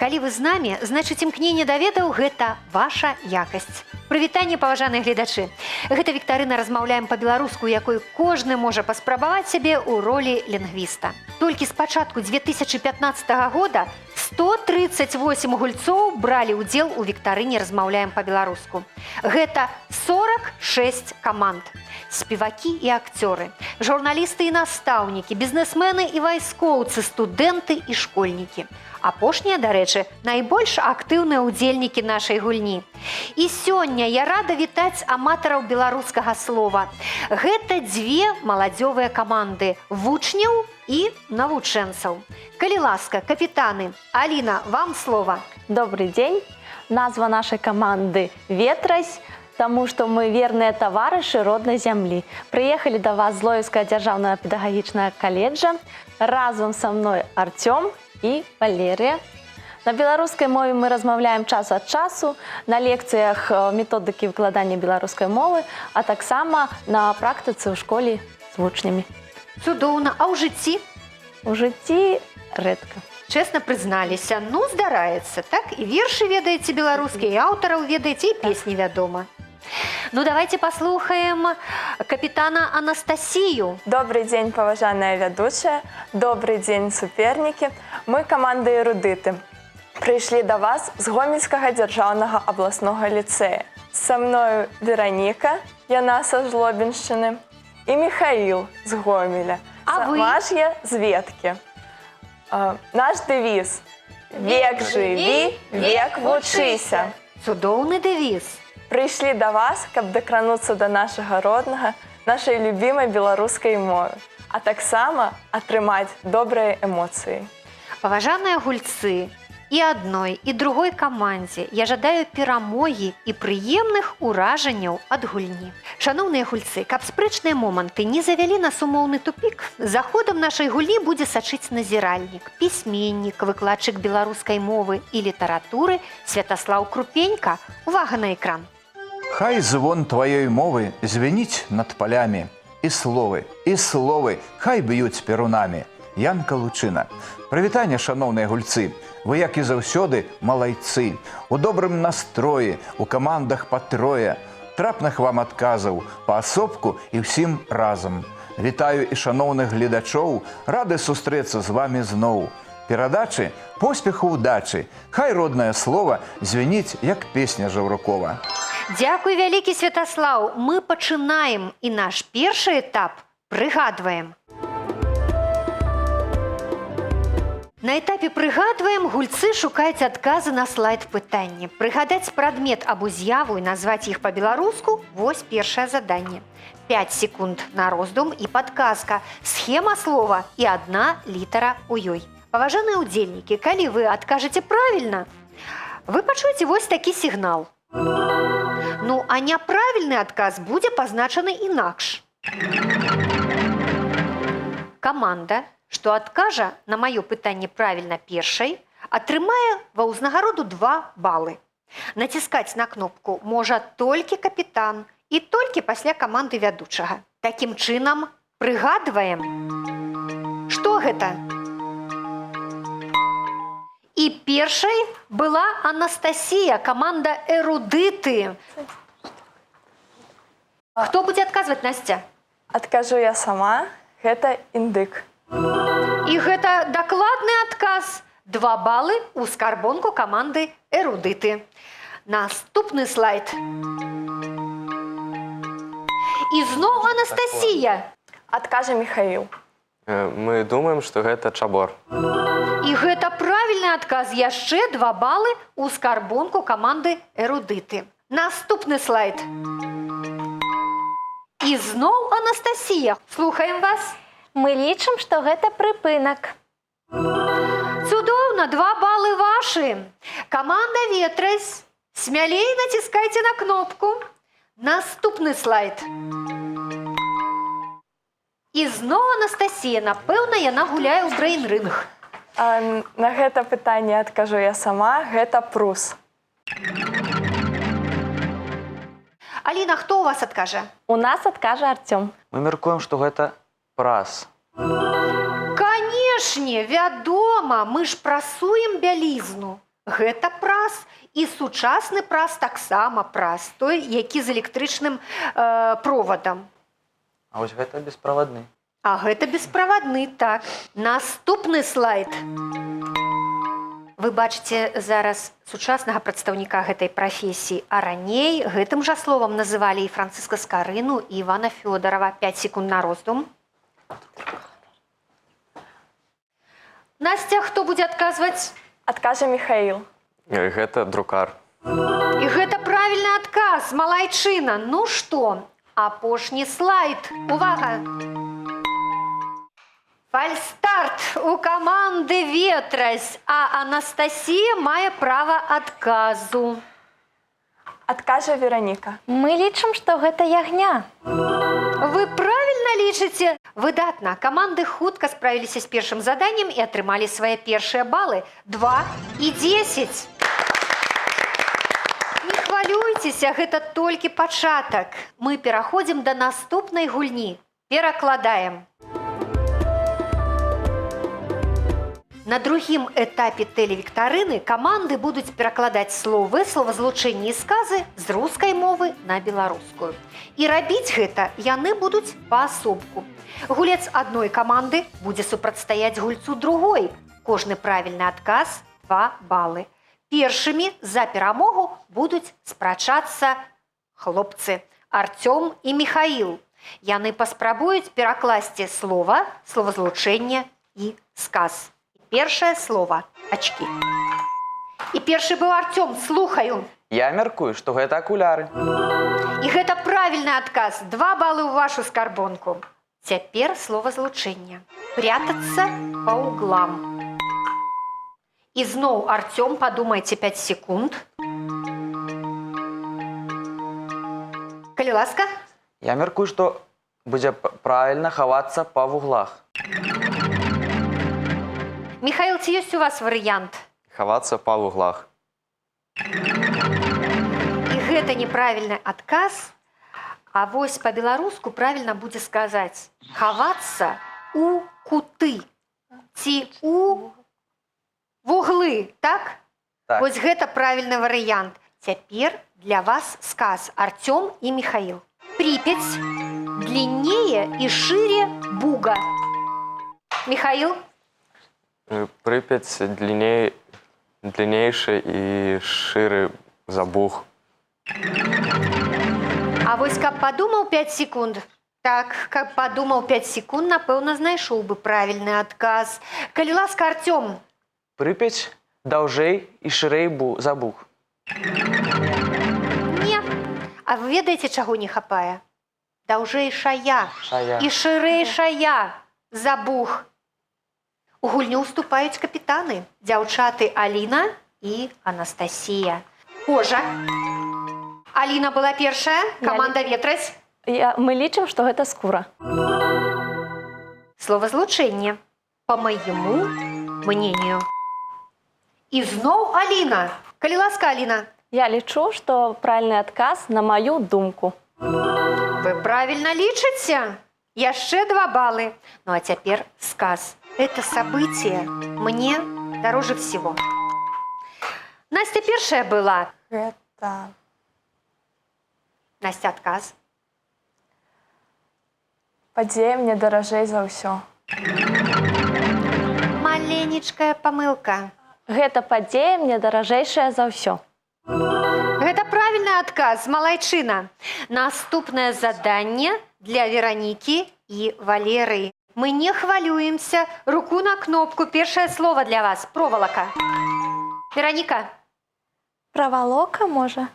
Калі вы з намі, значыць імкненне да ведаў – гэта ваша якасць. Прывітанне, паважаныя гледачы. Гэта віктарына «Размаўляем па-беларуску», якой кожны можа паспрабаваць сябе ў ролі лінгвіста. Толькі з пачатку 2015 года 138 гульцоў бралі ўдзел у віктарыне «Размаўляем па-беларуску». Гэта 46 каманд. Спевакі і акцёры, журналісты і настаўнікі, бізнесмены і вайскоўцы, студэнты і школьнікі. Апошнія, дарэчы, найбольш актыўныя ўдзельнікі нашай гульні. І сёння я рада вітаць аматараў беларускага слова. Гэта дзве маладзёвыя каманды вучняў і навучэнцаў. Калі ласка, капітаны, Аліна, вам слова. Добрый день. Назва нашей команды «Ветразь», потому что мы верные товарищи родной земли. Приехали до вас с Злоевского державного педагогичного колледжа. Разом со мной Артем и Валерия. На белорусской мове мы размовляем час от часу, на лекциях методики выкладання белорусской мовы, а так само на практице у школе с вучнями. Цудоўна. А ў жыцці? У жыцці редко. Честно призналіся, ну, здараецца, так? І вершы ведаеце беларускія, і аўтараў ведаеце, і песні вядома. Ну, давайте послухаем капитана Анастасию. Добрый день, поважанная ведущая. Добрый день, суперники. Мы команда «Эрудыты». Пришли до вас с Гомельского державного областного лицея. Со мною Вероника, яна со Жлобинщины, и Михаил с Гомеля. А вы? Машья з Ветки. Наш девиз – «Век живи, век вучися». Цудоўны дэвіз. Прийшли до вас, каб докрануться до нашого родного, нашої любимої білоруської мови, а так само атрымаць добрые эмоции. Паважаныя гульцы, і адной, і другой камандзе я жадаю перамогі і прыемных уражанняў ад гульні. Шаноўныя гульцы, каб спрэчныя моманты не завялі нас умоўны тупік, за ходам нашай гульні будзе сачыць назіральнік, пісьменнік, выкладчык беларускай мовы і літаратуры Святаслаў Крупенька. Увага на экран. Хай звон твоей мовы звеніць над палями, і словы, хай б'юць перунамі. Янка Лучына. Прывітанне, шаноўныя гульцы. Вы, як і заўсёды, малайцы. У добрым настроі, у камандах па трое. Трапных вам адказаў, паасобку і ўсім разам. Вітаю і шаноўных гледачоў, рады сустрэцца з вамі зноў. Перадачы, поспеху, удачы. Хай роднае слова звеніць, як песня Жаўрукова. Дзякуй, вялікі Святаслаў. Мы пачынаем, і наш першы этап прыгадваем. На этапе «Прыгадваем» гульцы шукаюць адказы на слайд пытання. Прыгадаць прадмет або з'яву і назваць іх па-беларуску – вось першае заданне. 5 секунд на роздум і падказка. Схема слова і адна літара ў ёй. Паважаныя ўдзельнікі, калі вы адкажаце правільна, вы пачуеце вось такі сігнал. Ну, а няправільны адказ будзе пазначаны інакш. Каманда, што адкажа на маё пытанне правільна першай, атрымае ва ўзнагароду 2 балы. Націскаць на кнопку можа толькі капітан і толькі пасля каманды вядучага. Такім чынам, прыгадваем. Што гэта? І першай была Анастасія, команда «Эрудыты». Хто будзе адказваць, Настя? Адкажу я сама, гэта індык. І гэта дакладны адказ. 2 балы ў скарбонку каманды «Эрудыты». Наступны слайд. І зноў Анастасія. Адкажа Михаил. Мы думаем, што гэта чабор. І гэта правільны адказ. Яшчэ 2 балы ў скарбонку каманды «Эрудыты». Наступны слайд. І зноў Анастасія. Слухаем вас. Мы лічым, што гэта прыпынак. Цудоўна, 2 балы вашы. Каманда «Ветразь». Смялей націскайце на кнопку. Наступны слайд. І зноў Анастасія. Напэўна, яна гуляе ў брэйн-рынг. На гэта пытанне адкажу я сама, гэта прус. Аліна, хто у вас адкажа? У нас адкажа Артём. Мы мяркуем, што гэта прас. Канешне, вядома, мы ж прасуем бялізну. Гэта прас. І сучасны прас таксама прас, той, які з электрычным провадам. А вось гэта бесправадны. А гэта бесправадны, так. Наступны слайд. Вы бачыце зараз сучаснага прадстаўніка гэтай прафесіі, а раней гэтым жа словам называлі і Францыска Скарыну, і Івана Фёдорова. 5 секунд на роздум. Настя, хто будзе адказваць? Адкажа Михаил. Гэта друкар. І гэта правільны адказ, малайчына. Ну што, апошні слайд. Увага! Фальстарт у каманды «Ветразь», а Анастасія мае права адказу. Адкажа Вероніка. Мы лічым, што гэта ягня. Вы правильно лічыце? Выдатна. Каманды хутка справіліся з першым заданнем і атрымалі свае першыя балы. 2 і 10. Не хвалюйцеся, гэта толькі пачатак. Мы пераходзім да наступнай гульні. Перакладаем. На другім этапе тэлевіктарыны каманды будуць перакладаць словы, словазлучэнні і сказы з рускай мовы на беларускую. І рабіць гэта яны будуць паасобку. Гулец адной каманды будзе супрацьстаяць гульцу другой. Кожны правільны адказ 2 балы. Першымі за перамогу будуць спрачацца хлопцы Артём і Михаил. Яны паспрабуюць перакласці слова, словазлучэнне і сказ. Першае слово – очки. І першы быў Артём, слухаю. Я мяркую, што гэта акуляры. І гэта правільны адказ. 2 балы ў вашу скарбонку. Цяпер словазлучэнне. Прятацца па углам. І зноў Артём, падумайце 5 секунд. Калі ласка. Я мяркую, што будзе правільна хавацца па вуглах. Михаил, ці ёсць у вас варыянт? Хавацца па вуглах. І гэта неправільны адказ. А вось па-беларуску правільна будзе сказаць хавацца у куты ці у вуглы, так? Так. Вось гэта правільны варыянт. Цяпер для вас сказ Артём і Михаил. Припяць длиннее і шире Буга. Михаил? Припяць длиннейшы і шыры за Буг. А вось каб падумаў 5 секунд. Так, каб падумаў 5 секунд, напэўна, знайшоў бы правільны адказ. Калі ласка, Артём. Припяць даўжэй і шырэй за Буг. Не. А вы ведаеце, чаго не хапае? Даўжэйшая і шырэйшая за Буг. У гульню ўступаюць капітаны, дзяўчаты Аліна і Анастасія. Кожа. Аліна была першая, каманда «Ветразь». Мы лічым, што гэта скура. Словазлучэнне. По моему мнению. І зноў Аліна. Калі ласка, Аліна. Я лічу, што правільны адказ на маю думку. Вы правильно лічыце? Яшчэ 2 балы. Ну а цяпер сказ. Это событие мне дороже всего. Настя першая была. Гэта... Настя, адказ. Падзея мне даражэй за ўсё. Маленечкая памылка. Гэта падзея мне даражэйшая за ўсё. Гэта правільны адказ, малайчына. Наступнае заданне для Веронікі і Валерыі. Мы не хвалюемся. Руку на кнопку. Першае слово для вас. Проволока. Вероніка. Правалока, можа?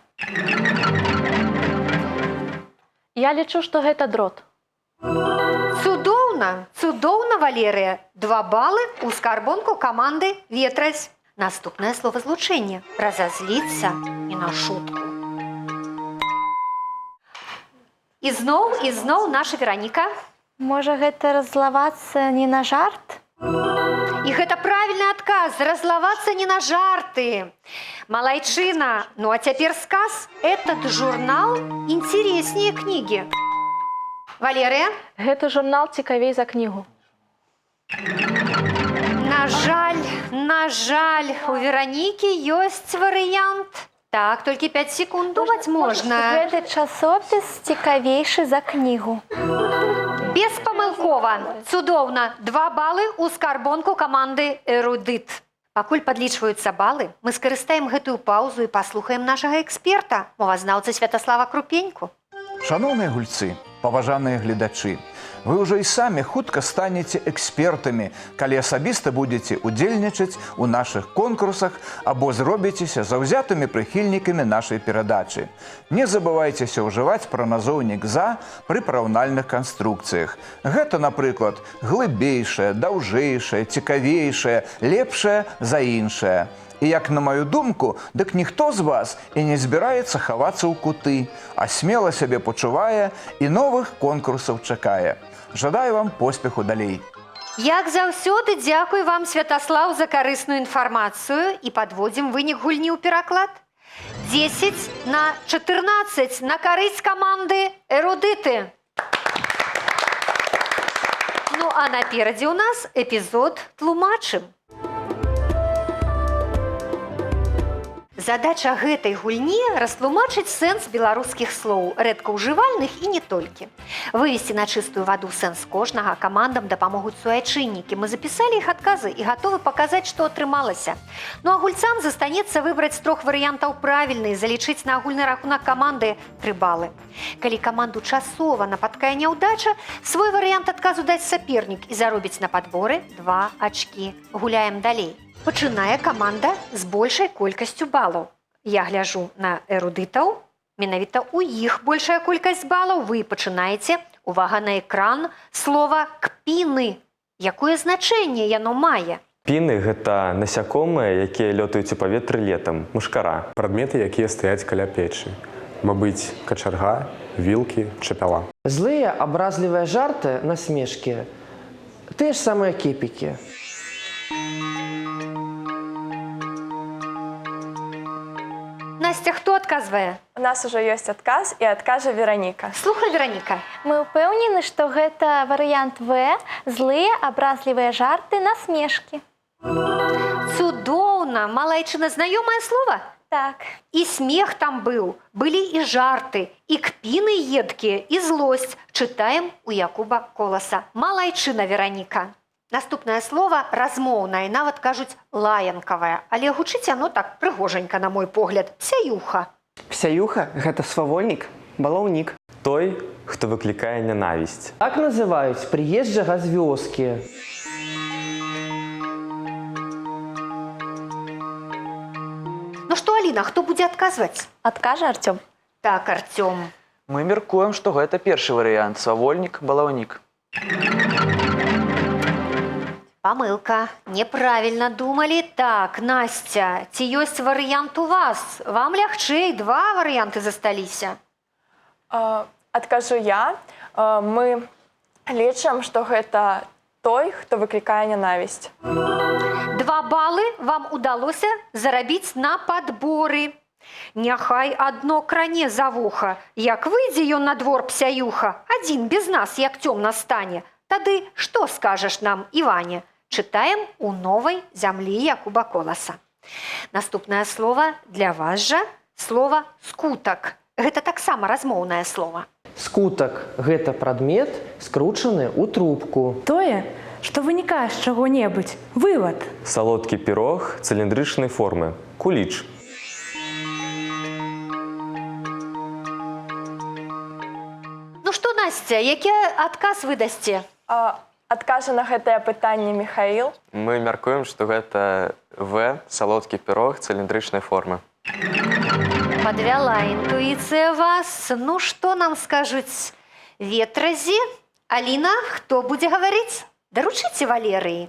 Я лічу, што гэта дрот. Цудоўна. Цудоўна, Валерыя. 2 балы у скарбонку каманды «Ветразь». Наступнае словазлучэнне. Разазліцца і на шутку. І зноў наша Вероніка. Можа, гэта раззлавацца не на жарт? І гэта правільны адказ. Раззлавацца не на жарты. Малайчына. Ну а цяпер сказ. Этот журнал интереснее книги. Валерыя. Гэты журнал цікавей за кнігу. На На жаль, у Веронікі ёсць варыянт. Так, толькі 5 секунд думаць можна. Гэты часопіс цікавейшы за кнігу. Беспамылкова. Цудоўна. 2 балы ў скарбонку каманды «Эрудыт». Пакуль падлічваюцца балы, мы скарыстаем гэтую паўзу і паслухаем нашага эксперта, мовазнаўца Святаслава Крупеньку. Шановныя гульцы, паважаныя гледачы, вы ўжо і самі хутка станеце экспертамі, калі асабіста будзеце удзельнічаць у нашых конкурсах або зробіцеся заўзятымі прыхільнікамі нашай перадачы. Не забывайцеся ўжываць праназоўнік «за» пры параўнальных канструкцыях. Гэта, напрыклад, глыбейшае, даўжэйшае, цікавейшае, лепшае за іншае. І як на маю думку, дык ніхто з вас і не збіраецца хавацца ў куты, а смела сябе пачувае і новых конкурсаў чакае. Жадаю вам поспеху далей. Як заўсёды, дзякуй вам, Святаслаў, за карысную інфармацыю і падводзім вынік гульні ў пераклад. 10-14 на карысць каманды «Эрудыты». Ну а наперадзе ў нас эпізод «Тлумачым». Задача гэтай гульні – растлумачыць сэнс беларускіх слоў, рэдка ўжывальных і не толькі. Вывесці на чыстую ваду сэнс кожнага камандам дапамогуць суайчыннікі. Мы запісалі іх адказы і гатовы паказаць, што атрымалася. Ну а гульцам застанецца выбраць з 3 варыянтаў правільны і залічыць на агульны рахунак каманды 3 балы. Калі каманду часова напаткае няўдача, свой варыянт адказу даць сапернік і заробіць на падборы 2 ачкі. Гуляем далей. Пачынае каманда з большай колькасцю балаў. Я гляджу на эрудытаў. Менавіта ў іх большая колькасць балаў. Вы пачынаеце. Увага на экран. Слова «кпіны». Якое значэнне яно мае? Піны – гэта насякомыя, якія лётаюць у паветры летам, мушкара. Прадметы, якія стаяць каля печы. Мабыць, качарга, вілкі, чапяла. Злыя, абразлівыя жарты, насмешкі. Тыя ж самыя кепікі. Настя, хто адказвае? У нас уже ёсць адказ і адкажа Вераніка. Слухай, Вераніка. Мы ўпэўнены, што гэта варыянт В, злыя, абразлівыя жарты, насмешкі. Цудоўна! Малайчына, знаёмае слова? Так. І смех там быў. Былі і жарты, і кпіны едкія, і злосць. Чытаем у Якуба Коласа. Малайчына, Вераніка. Наступнае слова размоўнае, нават кажуць лаянкавае, але гучыць яно так прыгожанька, на мой погляд, псяюха. Псяюха – гэта свавольнік, балаўнік. Той, хто выклікае нянавісць. Так называюць прыезджага з вёскі. Ну што, Аліна, хто будзе адказваць? Адкажа Артём. Так, Артём. Мы мяркуем, што гэта першы варыянт – свавольнік, балаўнік. Памылка. Неправільна думалі. Так, Настя, ці ёсць варыянт у вас? Вам лягчэй, 2 варыянты засталіся. Адкажу я. Мы лічым, што гэта той, хто выклікае нянавісць. 2 балы вам удалося зарабіць на падборы. Няхай адно кране за вуха. Як выйдзе ён на двор псяюха, адзін без нас, як цёмна стане. Тады што скажаш нам, Іване? Чытаем у новай зямлі Якуба Коласа. Наступнае слова для вас жа слова «скутак». Гэта таксама размоўнае слова. Скутак – гэта прадмет, скручаны ў трубку. Тое, што вынікае з чаго-небудзь. Вывад. Салодкі пірог цыліндрычнай формы. Куліч. Ну што, Настя, які адказ вы дасце? Адкажа на гэтае пытанне Міхаіл. Мы мяркуем, што гэта В, салодкі пірог цыліндрычнай формы. Падвяла інтуіцыя вас. Ну што нам скажуць ветразі? Аліна, хто будзе гаварыць? Даручыце Валерыі.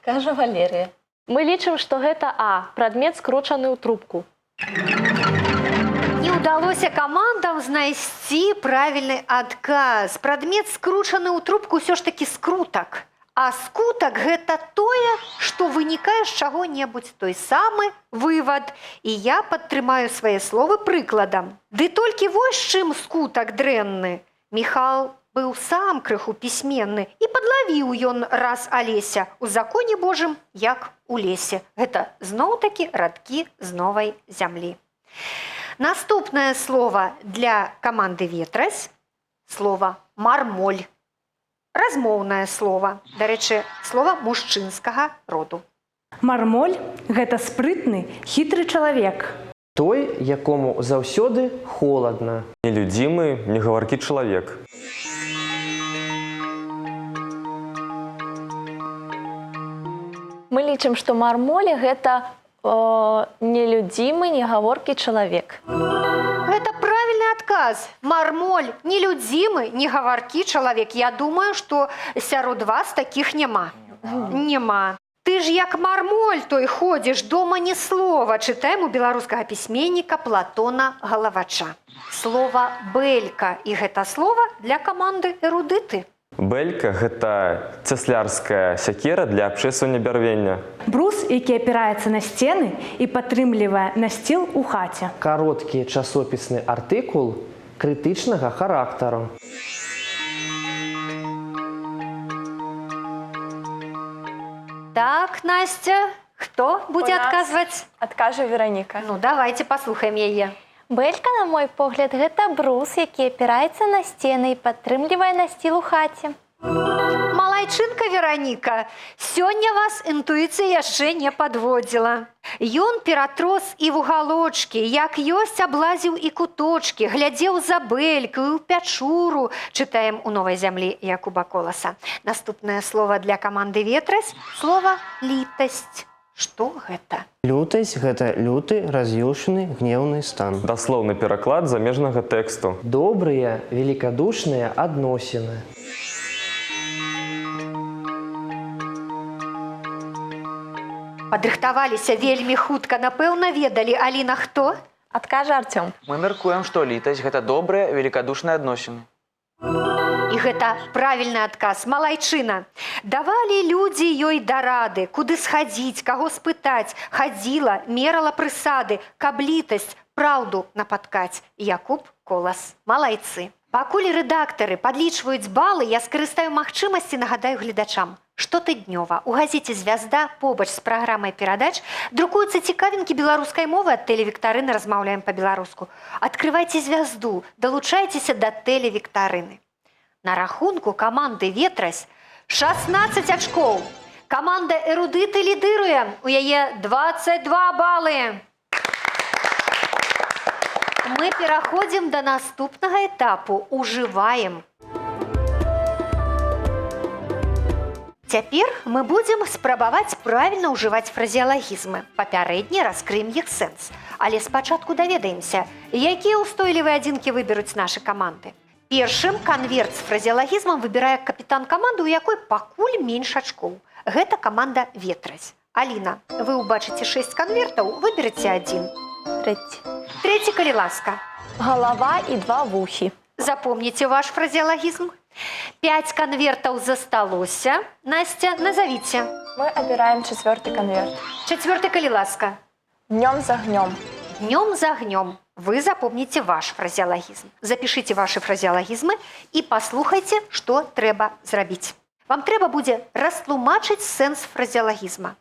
Кажа Валерія. Мы лічым, што гэта А, прадмет скручаны ў трубку. Не ўдалося камандам знайсці правільны адказ. Прадмет скручаны ў трубку ўсё ж такі скрутак. А скутак – гэта тое, што вынікае з чаго-небудзь, той самы вывад. І я падтрымаю свае словы прыкладам. Ды толькі вось чым скутак дрэнны. Міхал быў сам крыху пісьменны і падлавіў ён раз Алеся у законе Божым, як у лесе. Гэта зноў-такі радкі з новай зямлі. Наступнае слово для каманды «Ветразь» – слово «мармоль». Размоўнае слово, дарэчы, слово мужчынскага роду. Мармоль – гэта спрытны, хітры чалавек. Той, якому заўсёды холадна. Нелюдзімы, негаваркі чалавек. Мы лічым, што мармолі гэта нелюдзімы, негаворкі чалавек. Гэта правільны адказ. Мармоль, нелюдзімы, негаваркі чалавек. Я думаю, што сярод вас такіх няма. Няма. Ты ж як мармоль той ходзіш, дома ні слова. Чытаем у беларускага пісьменніка Платона Галавача. Слова «бэлька» і гэта слова для каманды «эрудыты». Бэлька – гэта цеслярская сякера для абчэсвання бярвення. Брус, які апіраецца на сцены і падтрымлівае насціл у хаце. Кароткі часопісны артыкул крытычнага характару. Так, Настя, хто будзе У нас адказваць? Адкажа Вераніка. Ну, давайте паслухаем яе. Бэлька, на мой погляд, гэта брус, які апіраецца на сцены і падтрымлівае насціл у хаце. Малайчынка Вераніка, сёння вас інтуіцыя яшчэ не падводзіла. Ён ператрос і вугалочкі, як ёсць аблазіў і куточкі, глядзеў за бэлькаю, пячуру. Чытаем у новай зямлі Якуба Коласа. Наступнае слово для каманды «Ветразь» – слово «літасць». Што гэта? Лютасць – гэта люты, раз'юшаны, гневны стан. Даслоўны пераклад замежнага тэксту. Добрыя, велікадушныя адносіны. Падрыхтаваліся вельмі хутка, напэўна, ведалі. Аліна, хто? Адкажа Артём. Мы мяркуем, што літасць гэта добрыя, велікадушныя адносіны. І гэта правільны адказ. Малайчына. Давалі людзі ёй дарады, куды схадзіць, каго спытаць. Хадзіла, мерала прысады, каб літасць, праўду напаткаць. Якуб Колас. Малайцы. Пакуль рэдактары падлічваюць балы, я скарыстаю магчымасці, нагадаю гледачам. Штотыднёва у газеце «Звязда» побач з праграмай перадач друкуюцца цікавінкі беларускай мовы ад тэлевіктарыны «Размаўляем па-беларуску». Адкрывайце «Звязду», далучайцеся да тэлевіктарыны. На рахунку каманды «Ветразь» 16 ачкоў. Каманда «Эрудыты» лідыруе. У яе 22 балы. Мы пераходзім да наступнага этапу. Ужываем. Цяпер мы будзем спрабаваць правільна ўжываць фразеалагізмы. Папярэдне раскрыем іх сэнс. Але спачатку даведаемся, якія ўстойлівыя адзінкі выберуць нашы каманды. Першым канверт з фразеалагізмам выбірае капітан каманды, у якой пакуль менш ачкоў. Гэта каманда «Ветразь». Аліна, вы ўбачыце 6 канвертаў, выберыце адзін. Трэці, калі ласка. Галава і 2 вухі. Запомніце ваш фразеалагізм. 5 канвертаў засталося. Настя, назовіце. Мы абіраем 4-й канверт. 4, калі ласка. Днём з агнём. Днём за огнём. Вы запомните ваш фразеалагізм. Запишите ваши фразеалагізмы і паслухайце, што трэба зрабіць. Вам трэба будзе растлумачыць сэнс фразеалагізма.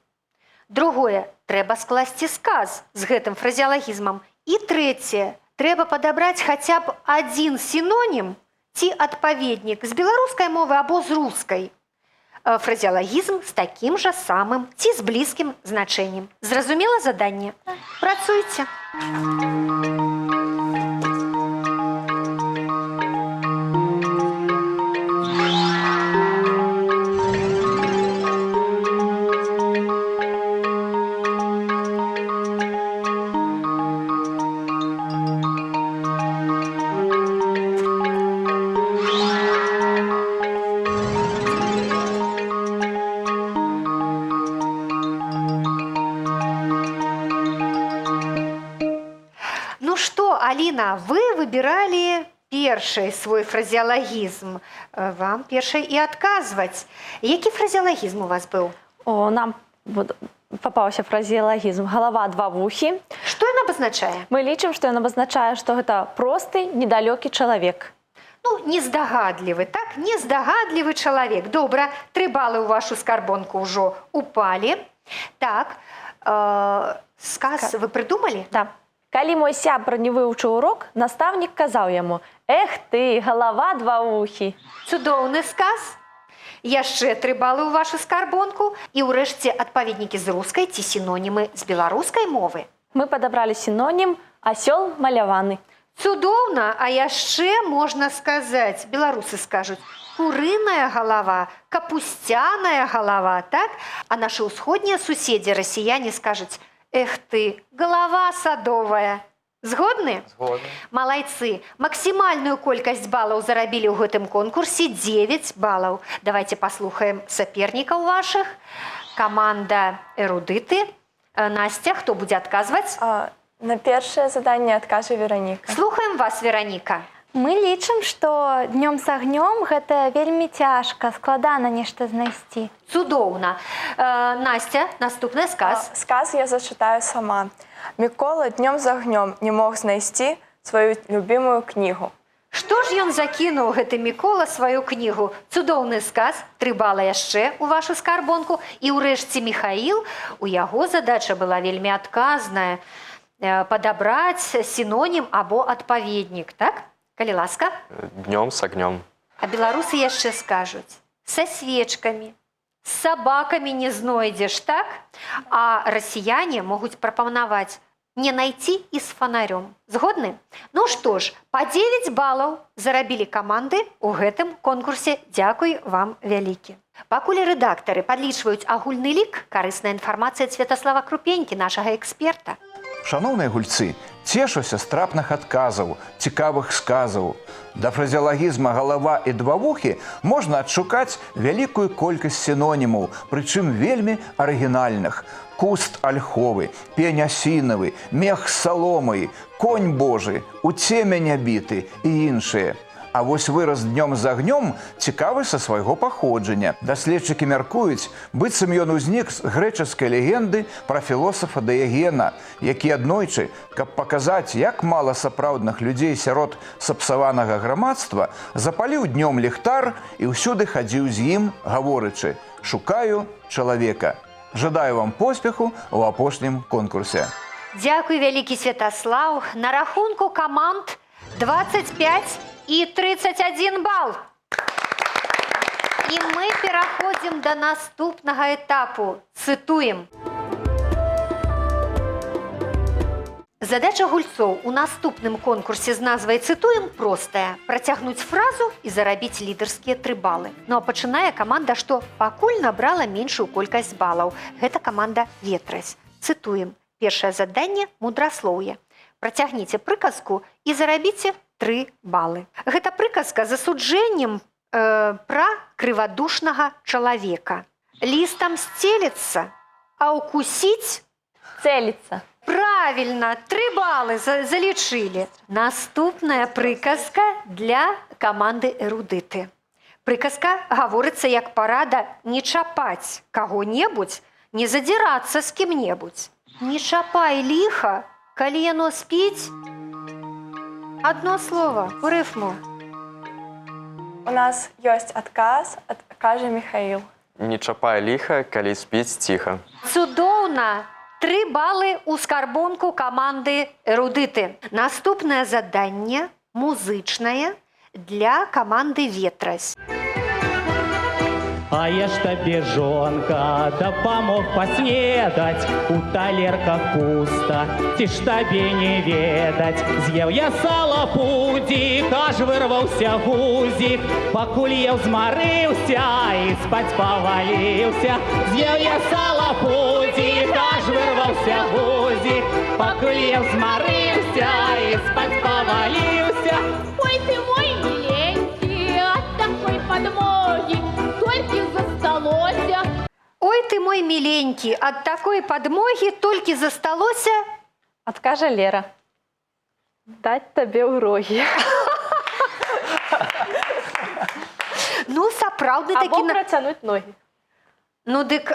Другое, трэба скласці сказ з гэтым фразеалагізмам. І трэцяе, трэба падабраць хаця б адзін сінонім ці адпаведнік з беларускай мовы або з рускай. Фразеалагізм з такім жа самым ці з блізкім значэннем. Зразумела заданне? Працуйце. Ну что, Алина, вы выбирали перший свой фразеалагізм. Вам перший і адказваць. Які фразеалагізм у вас быў? Нам попаўся фразеалагізм «галава, 2 вухі». Што ён абазначае? Мы лічым, што ён абазначае, што гэта просты, недалёкі чалавек. Ну, нездагадлівы, так? Нездагадлівы чалавек. Добра, 3 балы ў вашу скарбонку ўжо упалі. Так, сказ вы прыдумалі? Да. Калі мой сябр не вывучыў урок, настаўнік казаў яму: «Эх ты, галава дваухі!» Цудоўны сказ. Яшчэ 3 балы ў вашу скарбонку. І ўрэшце адпаведнікі з рускай ці сінонімы з беларускай мовы. Мы падабралі сінонім «асёл маляваны». Цудоўна, а яшчэ можна сказаць, беларусы скажуць, курыная галава, капусцяная галава, так? А нашы ўсходнія суседзі, расіяне, скажуць: «Эх ты, галава садовая». Згодны? Згодны. Малайцы. Максімальную колькасць балаў зарабілі ў гэтым конкурсе 9 балаў. Давайте паслухаем сапернікаў вашых. Каманда эрудыты. Настя, хто будзе адказваць? На першае заданне адкажа Вераніка. Слухаем вас, Вераніка. Мы лічым, што днём з агнём гэта вельмі цяжка, складана нешта знайсці. Цудоўна. Настя, наступны сказ. Сказ я зачытаю сама. Мікола днём з агнём не мог знайсці сваю любімую кнігу. Што ж ён закінуў, гэты Мікола, сваю кнігу? Цудоўны сказ, 3 бала яшчэ ў вашу скарбонку. І ўрэшце Міхаіл, у яго задача была вельмі адказная. Падабраць сінонім або адпаведнік, так? Калі ласка. Днем с огнем. А беларусы яшчэ скажуць: са свечкамі, з сабакамі не знойдзеш, так? А расіяне могуць прапанаваць не найти і з фонарем. Згодны? Ну што ж, па 9 балаў зарабілі каманды ў гэтым конкурсе. Дзякуй вам вялікі. Пакуль рэдактары падлічваюць агульны лік, карысная інфармацыя Святаслава Крупенькі, нашага эксперта. Шановныя гульцы, цешуся з трапных адказаў, цікавых сказаў. Да фразеалагізма «галава» і «двавухі» можна адшукаць вялікую колькасць сінонімаў, прычым вельмі арыгінальных. Куст ольховы, пень асінавы, мех з саломай, конь божы, у цемя нябіты і іншыя. А вось выраз «днём з агнём» цікавы са свайго паходжання. Даследчыкі мяркуюць, быццам ён узнік з грэчаскай легенды пра філосафа Дыягена, які аднойчы, каб паказаць, як мала сапраўдных людзей сярод сапсаванага грамадства, запаліў днём ліхтар і ўсюды хадзіў з ім, гаворычы: «Шукаю чалавека». Жадаю вам поспеху ў апошнім конкурсе. Дзякуй вялікі, Святаслаў. На рахунку каманд 25 і 31 бал. І мы пераходзім да наступнага этапу. Цытуем. Задача гульцоў у наступным конкурсе з назвай «Цытуем» простая. Працягнуць фразу і зарабіць лідарскія 3 балы. Ну а пачынае каманда, што пакуль набрала меншую колькасць балаў. Гэта каманда «Ветразь». Цытуем. Першае заданне – мудраслоўе. Працягніце прыказку і зарабіце 3 балы. Гэта прыказка з асуджэннем пра крывадушнага чалавека. Лістам сцелецца, а укусіць Цэліцца. Правильно, 3 балы залічылі. Наступная прыказка для каманды эрудыты. Прыказка гаворыцца як парада не чапаць каго-небудзь, не задзірацца з кім-небудзь. Не чапай ліха, калі яно спіць. Одно слово, у рифму. У нас ёсць адказ, адкажа Міхаіл. Не чапай ліха, калі спіць ціха. Цудоўна! 3 балы ў скарбонку каманды эрудыты. Наступнае заданне музычнае для каманды «Ветразь». А я ж табе, жонка, дапамог паснедаць, у талерках пуста, ці ж табе не ведаць. З'еў я сала пудзік, аж вырваўся гузік, пакуль еў змарыўся і спаць паваліўся. З'еў я сала пудзік, аж вырваўся гузік, пакуль еў змарыўся і спаць паваліўся. Ой, ты мой миленький, от такой подмоги только засталося. Ой, ты мой миленький, от такой подмоги только засталося. Адкажа Лера. Даць табе ўрогі. Ну, сапраўдны такі... Або працянуць ногі. Ну, дык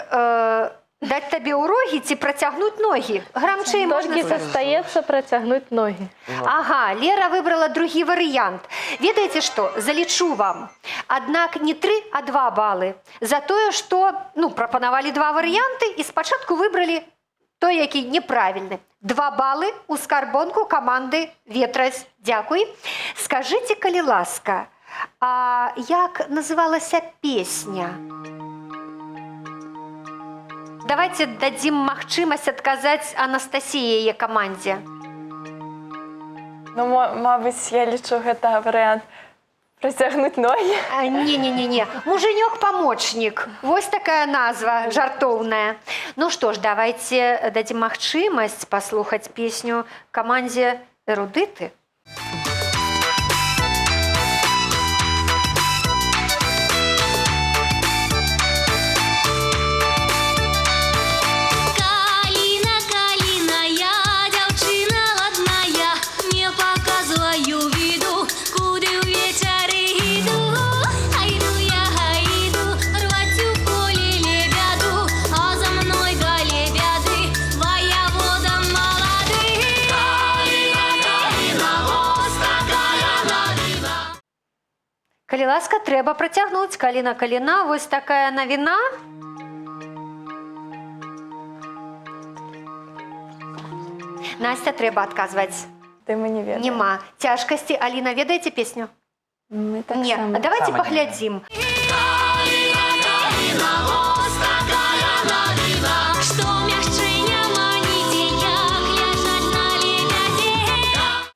Дать табе ў рогі ці працягнуць ногі? Грамчэй можна Толькі сказаць. застаецца працягнуць ногі. Ага, Лера выбрала другі варыянт. Ведаеце што, залічу вам. Аднак не 3, а 2 балы. За тое, што прапанавалі 2 варыянты і спачатку выбралі той, які неправільны. 2 балы ў скарбонку каманды «Ветразь». Дзякуй. Скажыце, калі ласка, а як называлася песня? Давайте дадзім магчымасць адказаць Анастасіі яе камандзе. Ну, мабыць, я лічу, гэта варыянт працягнуць ногі. Не. Муженёк-памочнік. Вось такая назва жартоўная. Ну што ж, давайте дадзім магчымасць паслухаць песню камандзе «Эрудыты». Калі ласка, трэба працягнуць. Каліна, вось такая навіна. Настя, трэба адказваць. Ды мы не ведаем. Нема. Цяжкасці. Аліна, ведаеце песню? Мы так Не. само. Давайте паглядзім.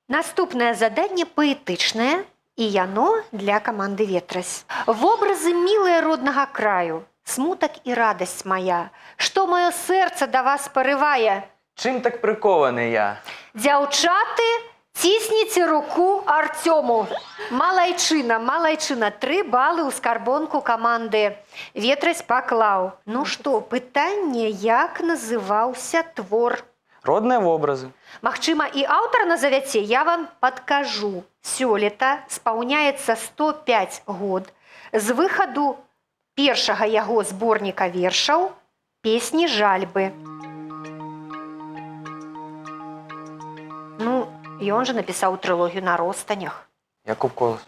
Наступнае заданне паэтычнае, і яно для каманды «Ветразь». Вобразы мілыя роднага краю, смутак і радасць моя, што маё сэрца да вас парывае. Чым так прыкованы я? Дзяўчаты, цісніце руку Артёму. Малайчына. 3 балы ў скарбонку каманды «Ветразь» паклаў. Ну што, пытанне, як называўся твор? Родныя вобразы. Магчыма, і аўтар назавяце, я вам падкажу. Сёлета спаўняецца 105 год з выхаду першага яго зборніка вершаў «Песні жальбы». Ну, ён жа напісаў трылогію на ростанях. Якуб Колас.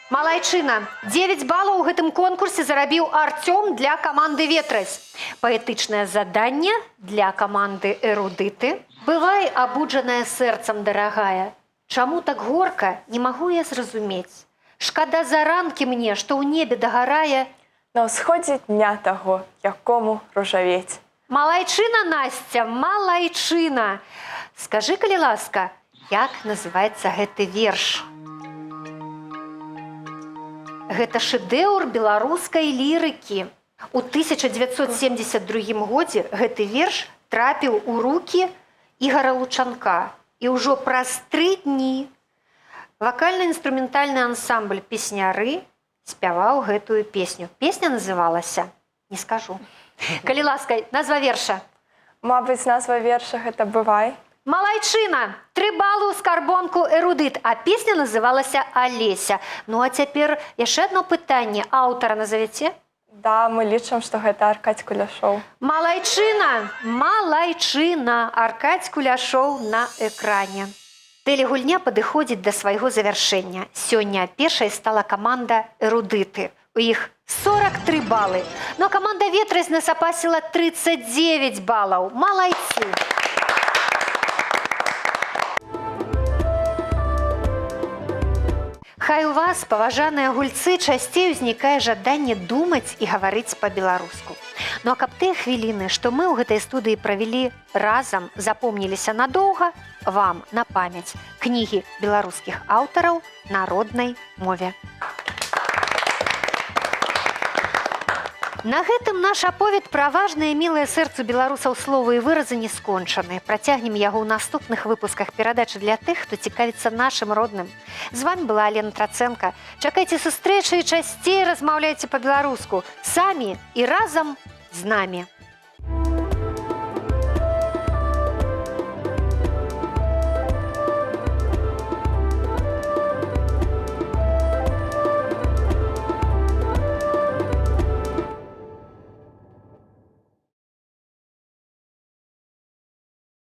Малайчына. 9 балаў у гэтым конкурсе зарабіў Артём для каманды «Ветразь». Паэтычнае заданне для каманды «Эрудыты». Бывай абуджаная сэрцам, дарагая. Чаму так горка, не магу я зразумець. Шкада заранкі мне, што ў небе дагарае. На ўсходзе дня таго, якому ружавець. Малайчына, Настя, малайчына. Скажы, калі ласка, як называецца гэты верш? Гэта шэдэўр беларускай лірыкі. У 1972 годзе гэты верш трапіў у рукі Ігара Лучанка. І ўжо праз 3 дні вакальна-інструментальны ансамбль «Песняры» спяваў гэтую песню. Песня называлася? Не скажу. Калі ласка, назва верша? Мабыць, назва верша гэта «Бывай». Малайчына. 3 балы ў скарбонку «Эрудыт», а песня называлася «Алеся». Ну а цяпер яшчэ адно пытанне. Аўтара назавяце? Да, мы лічым, што гэта Аркадзь Куляшоў. Малайчына. Аркадзь Куляшоў на экране. Тэлегульня падыходзіць да свайго завяршэння. Сёння першай стала каманда «Эрудыты». У іх 43 балы. Но каманда «Ветразь» насапасіла 39 балаў. Малайцы! Хай у вас, паважаныя гульцы, часцей узнікае жаданне думаць і гаварыць па-беларуску. Ну а каб тыя хвіліны, што мы ў гэтай студыі правялі разам, запомніліся надоўга, вам на памяць кнігі беларускіх аўтараў на роднай мове. На гэтым наш аповед пра важныя мілыя сэрцу беларусаў словы і выразы не скончаны. Працягнем яго ў наступных выпусках перадачы для тых, хто цікавіцца нашым родным. З вами была Алена Трацэнка. Чакайце сустрэчы і часцей размаўляйце па-беларуску. Самі і разам з намі.